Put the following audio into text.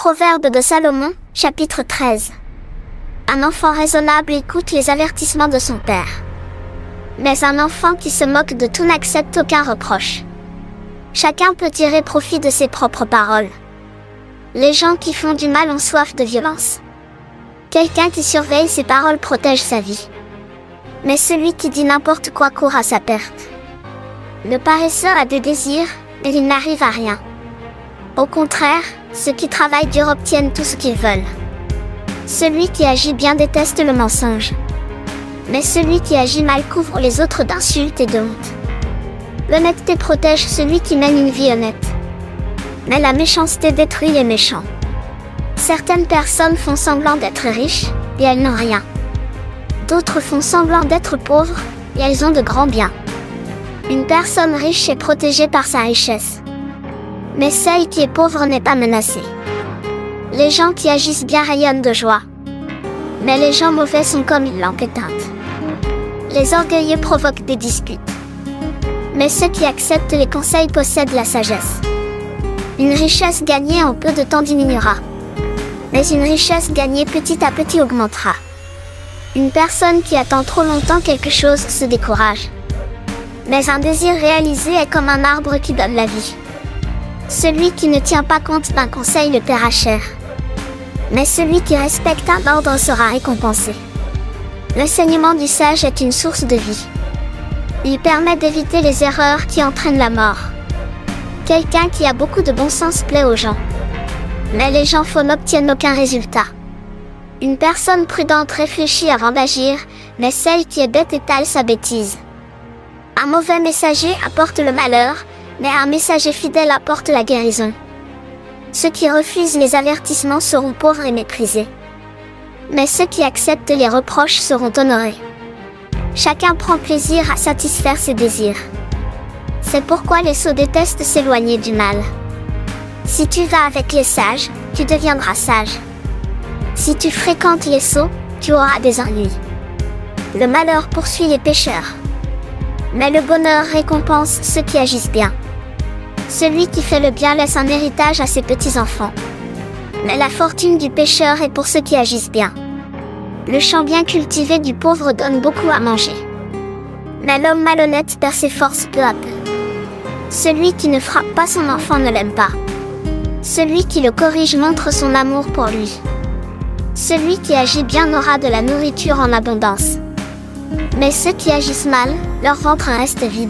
Proverbe de Salomon, chapitre 13. Un enfant raisonnable écoute les avertissements de son père. Mais un enfant qui se moque de tout n'accepte aucun reproche. Chacun peut tirer profit de ses propres paroles. Les gens qui font du mal ont soif de violence. Quelqu'un qui surveille ses paroles protège sa vie. Mais celui qui dit n'importe quoi court à sa perte. Le paresseux a des désirs, mais il n'arrive à rien. Au contraire, ceux qui travaillent dur obtiennent tout ce qu'ils veulent. Celui qui agit bien déteste le mensonge. Mais celui qui agit mal couvre les autres d'insultes et de honte. L'honnêteté protège celui qui mène une vie honnête. Mais la méchanceté détruit les méchants. Certaines personnes font semblant d'être riches, et elles n'ont rien. D'autres font semblant d'être pauvres, et elles ont de grands biens. Une personne riche est protégée par sa richesse. Mais celle qui est pauvre n'est pas menacée. Les gens qui agissent bien rayonnent de joie. Mais les gens mauvais sont comme une lampe éteinte. Les orgueilleux provoquent des disputes. Mais ceux qui acceptent les conseils possèdent la sagesse. Une richesse gagnée en peu de temps diminuera. Mais une richesse gagnée petit à petit augmentera. Une personne qui attend trop longtemps quelque chose se décourage. Mais un désir réalisé est comme un arbre qui donne la vie. Celui qui ne tient pas compte d'un conseil le paiera cher. Mais celui qui respecte un ordre sera récompensé. L'enseignement du sage est une source de vie. Il permet d'éviter les erreurs qui entraînent la mort. Quelqu'un qui a beaucoup de bon sens plaît aux gens. Mais les gens faux n'obtiennent aucun résultat. Une personne prudente réfléchit avant d'agir, mais celle qui est bête étale sa bêtise. Un mauvais messager apporte le malheur, mais un messager fidèle apporte la guérison. Ceux qui refusent les avertissements seront pauvres et méprisés. Mais ceux qui acceptent les reproches seront honorés. Chacun prend plaisir à satisfaire ses désirs. C'est pourquoi les sots détestent s'éloigner du mal. Si tu vas avec les sages, tu deviendras sage. Si tu fréquentes les sots, tu auras des ennuis. Le malheur poursuit les pécheurs. Mais le bonheur récompense ceux qui agissent bien. Celui qui fait le bien laisse un héritage à ses petits-enfants. Mais la fortune du pécheur est pour ceux qui agissent bien. Le champ bien cultivé du pauvre donne beaucoup à manger. Mais l'homme malhonnête perd ses forces peu à peu. Celui qui ne frappe pas son enfant ne l'aime pas. Celui qui le corrige montre son amour pour lui. Celui qui agit bien aura de la nourriture en abondance. Mais ceux qui agissent mal, leur ventre reste vide.